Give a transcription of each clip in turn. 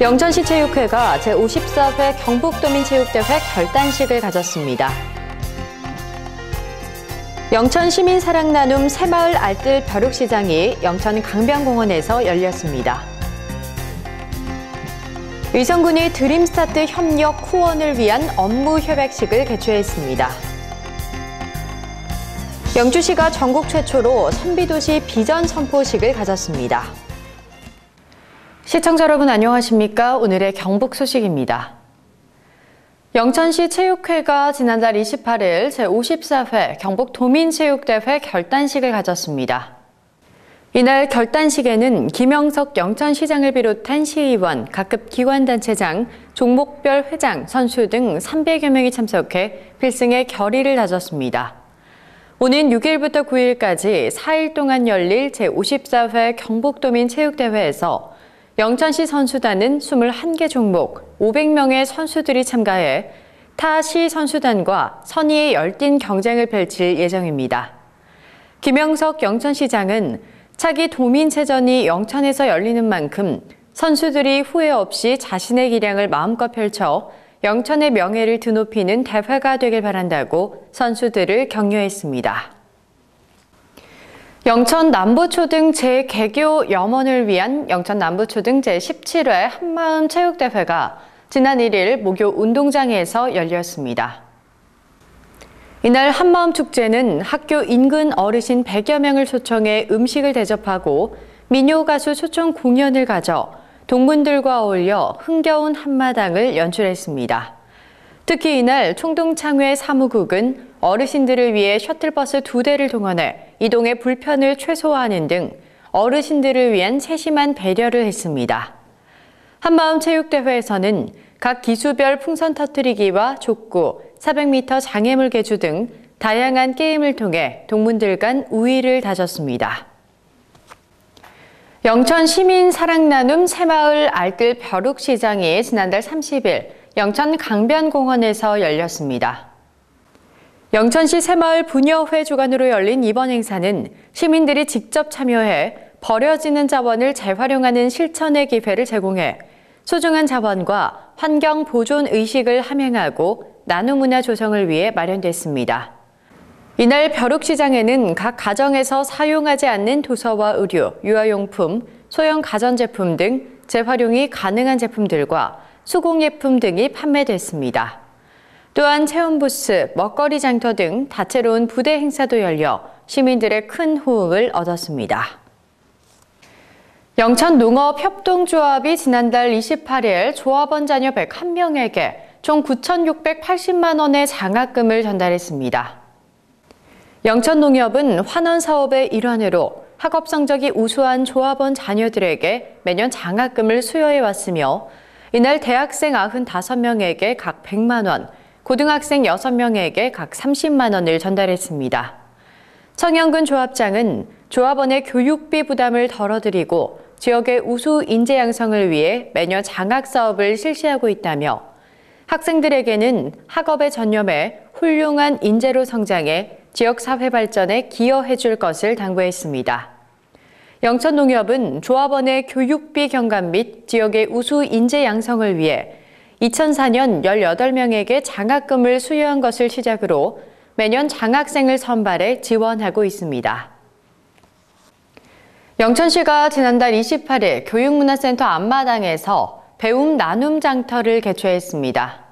영천시 체육회가 제54회 경북도민체육대회 결단식을 가졌습니다. 영천 시민 사랑 나눔 새마을 알뜰 벼룩시장이 영천 강변공원에서 열렸습니다. 의성군이 드림스타트 협력 후원을 위한 업무 협약식을 개최했습니다. 영주시가 전국 최초로 선비도시 비전 선포식을 가졌습니다. 시청자 여러분 안녕하십니까? 오늘의 경북 소식입니다. 영천시 체육회가 지난달 28일 제54회 경북도민체육대회 결단식을 가졌습니다. 이날 결단식에는 김영석 영천시장을 비롯한 시의원, 각급 기관단체장, 종목별 회장, 선수 등 300여 명이 참석해 필승의 결의를 다졌습니다. 오는 6일부터 9일까지 4일 동안 열릴 제54회 경북도민체육대회에서 영천시 선수단은 21개 종목 500명의 선수들이 참가해 타 시 선수단과 선의의 열띤 경쟁을 펼칠 예정입니다. 김영석 영천시장은 차기 도민체전이 영천에서 열리는 만큼 선수들이 후회 없이 자신의 기량을 마음껏 펼쳐 영천의 명예를 드높이는 대회가 되길 바란다고 선수들을 격려했습니다. 영천 남부초등 재개교 염원을 위한 영천 남부초등 제17회 한마음 체육대회가 지난 1일 목요 운동장에서 열렸습니다. 이날 한마음 축제는 학교 인근 어르신 100여 명을 초청해 음식을 대접하고 민요 가수 초청 공연을 가져 동문들과 어울려 흥겨운 한마당을 연출했습니다. 특히 이날 총동창회 사무국은 어르신들을 위해 셔틀버스 2대를 동원해 이동의 불편을 최소화하는 등 어르신들을 위한 세심한 배려를 했습니다. 한마음 체육대회에서는 각 기수별 풍선 터뜨리기와 족구, 400m 장애물 개주 등 다양한 게임을 통해 동문들 간 우위를 다졌습니다. 영천 시민 사랑 나눔 새마을 알뜰 벼룩시장이 지난달 30일 영천 강변공원에서 열렸습니다. 영천시 새마을 부녀회 주관으로 열린 이번 행사는 시민들이 직접 참여해 버려지는 자원을 재활용하는 실천의 기회를 제공해 소중한 자원과 환경 보존 의식을 함양하고 나눔 문화 조성을 위해 마련됐습니다. 이날 벼룩시장에는 각 가정에서 사용하지 않는 도서와 의류, 유아용품, 소형 가전제품 등 재활용이 가능한 제품들과 수공예품 등이 판매됐습니다. 또한 체험부스, 먹거리 장터 등 다채로운 부대 행사도 열려 시민들의 큰 호응을 얻었습니다. 영천농업협동조합이 지난달 28일 조합원 자녀 101명에게 총 9,680만 원의 장학금을 전달했습니다. 영천농협은 환원 사업의 일환으로 학업 성적이 우수한 조합원 자녀들에게 매년 장학금을 수여해왔으며 이날 대학생 95명에게 각 100만 원, 고등학생 6명에게 각 30만 원을 전달했습니다. 청영근 조합장은 조합원의 교육비 부담을 덜어드리고 지역의 우수 인재 양성을 위해 매년 장학 사업을 실시하고 있다며 학생들에게는 학업에 전념해 훌륭한 인재로 성장해 지역 사회 발전에 기여해 줄 것을 당부했습니다. 영천농협은 조합원의 교육비 경감 및 지역의 우수 인재 양성을 위해 2004년 18명에게 장학금을 수여한 것을 시작으로 매년 장학생을 선발해 지원하고 있습니다. 영천시가 지난달 28일 교육문화센터 앞마당에서 배움 나눔 장터를 개최했습니다.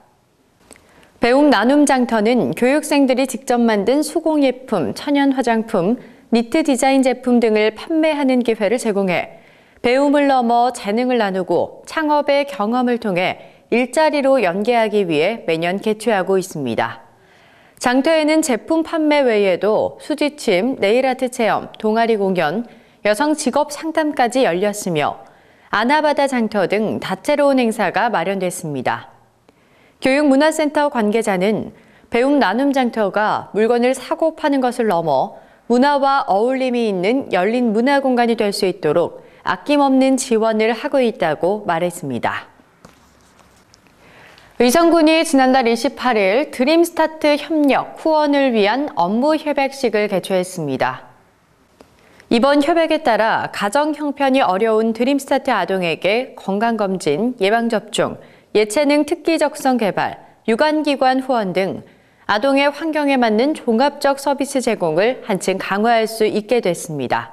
배움 나눔 장터는 교육생들이 직접 만든 수공예품, 천연 화장품, 니트 디자인 제품 등을 판매하는 기회를 제공해 배움을 넘어 재능을 나누고 창업의 경험을 통해 일자리로 연계하기 위해 매년 개최하고 있습니다. 장터에는 제품 판매 외에도 수지침, 네일아트 체험, 동아리 공연, 여성 직업 상담까지 열렸으며 아나바다 장터 등 다채로운 행사가 마련됐습니다. 교육문화센터 관계자는 배움 나눔 장터가 물건을 사고 파는 것을 넘어 문화와 어울림이 있는 열린 문화 공간이 될 수 있도록 아낌없는 지원을 하고 있다고 말했습니다. 의성군이 지난달 28일 드림스타트 협력 후원을 위한 업무 협약식을 개최했습니다. 이번 협약에 따라 가정 형편이 어려운 드림스타트 아동에게 건강검진, 예방접종, 예체능 특기적성 개발, 유관기관 후원 등 아동의 환경에 맞는 종합적 서비스 제공을 한층 강화할 수 있게 됐습니다.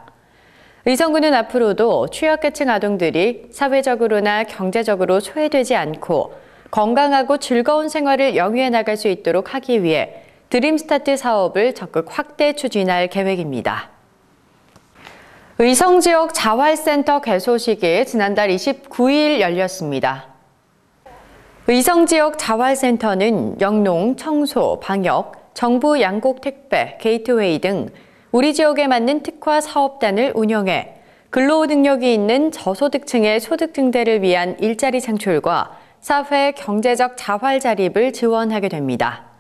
의성군은 앞으로도 취약계층 아동들이 사회적으로나 경제적으로 소외되지 않고 건강하고 즐거운 생활을 영위해 나갈 수 있도록 하기 위해 드림스타트 사업을 적극 확대 추진할 계획입니다. 의성 지역 자활센터 개소식이 지난달 29일 열렸습니다. 의성 지역 자활센터는 영농, 청소, 방역, 정부 양곡 택배, 게이트웨이 등 우리 지역에 맞는 특화 사업단을 운영해 근로 능력이 있는 저소득층의 소득 증대를 위한 일자리 창출과 사회 경제적 자활 자립을 지원하게 됩니다.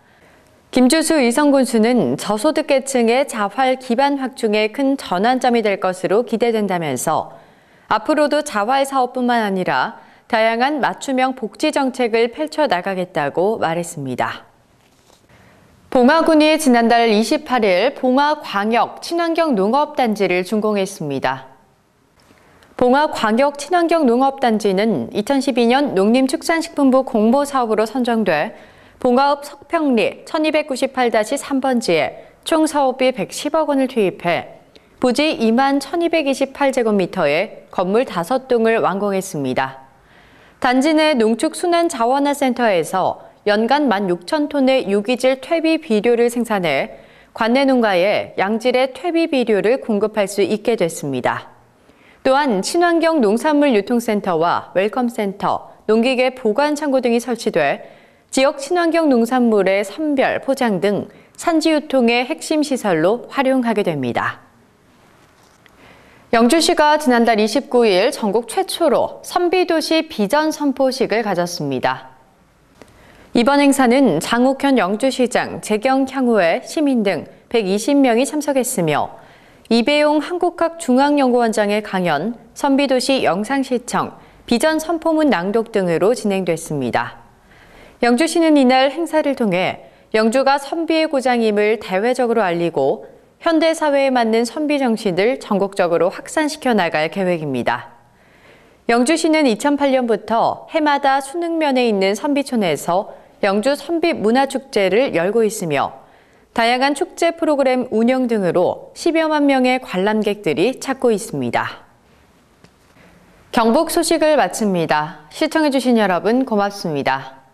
김주수 의성군수는 저소득계층의 자활 기반 확충에 큰 전환점이 될 것으로 기대된다면서 앞으로도 자활 사업뿐만 아니라 다양한 맞춤형 복지 정책을 펼쳐나가겠다고 말했습니다. 봉화군이 지난달 28일 봉화광역 친환경 농업단지를 준공했습니다. 봉화광역 친환경 농업단지는 2012년 농림축산식품부 공모사업으로 선정돼 봉화읍 석평리 1298-3번지에 총 사업비 110억 원을 투입해 부지 21,1228제곱미터에 건물 5동을 완공했습니다. 단지 내 농축순환자원화센터에서 연간 16,000톤의 유기질 퇴비 비료를 생산해 관내 농가에 양질의 퇴비 비료를 공급할 수 있게 됐습니다. 또한 친환경 농산물 유통센터와 웰컴센터, 농기계 보관창고 등이 설치돼 지역 친환경 농산물의 선별, 포장 등 산지 유통의 핵심 시설로 활용하게 됩니다. 영주시가 지난달 29일 전국 최초로 선비도시 비전 선포식을 가졌습니다. 이번 행사는 장욱현 영주시장, 재경향후회, 시민 등 120명이 참석했으며 이배용 한국학중앙연구원장의 강연, 선비도시 영상시청, 비전 선포문 낭독 등으로 진행됐습니다. 영주시는 이날 행사를 통해 영주가 선비의 고장임을 대외적으로 알리고 현대사회에 맞는 선비 정신을 전국적으로 확산시켜 나갈 계획입니다. 영주시는 2008년부터 해마다 순흥면에 있는 선비촌에서 영주 선비 문화축제를 열고 있으며 다양한 축제 프로그램 운영 등으로 10여만 명의 관람객들이 찾고 있습니다. 경북 소식을 마칩니다. 시청해주신 여러분 고맙습니다.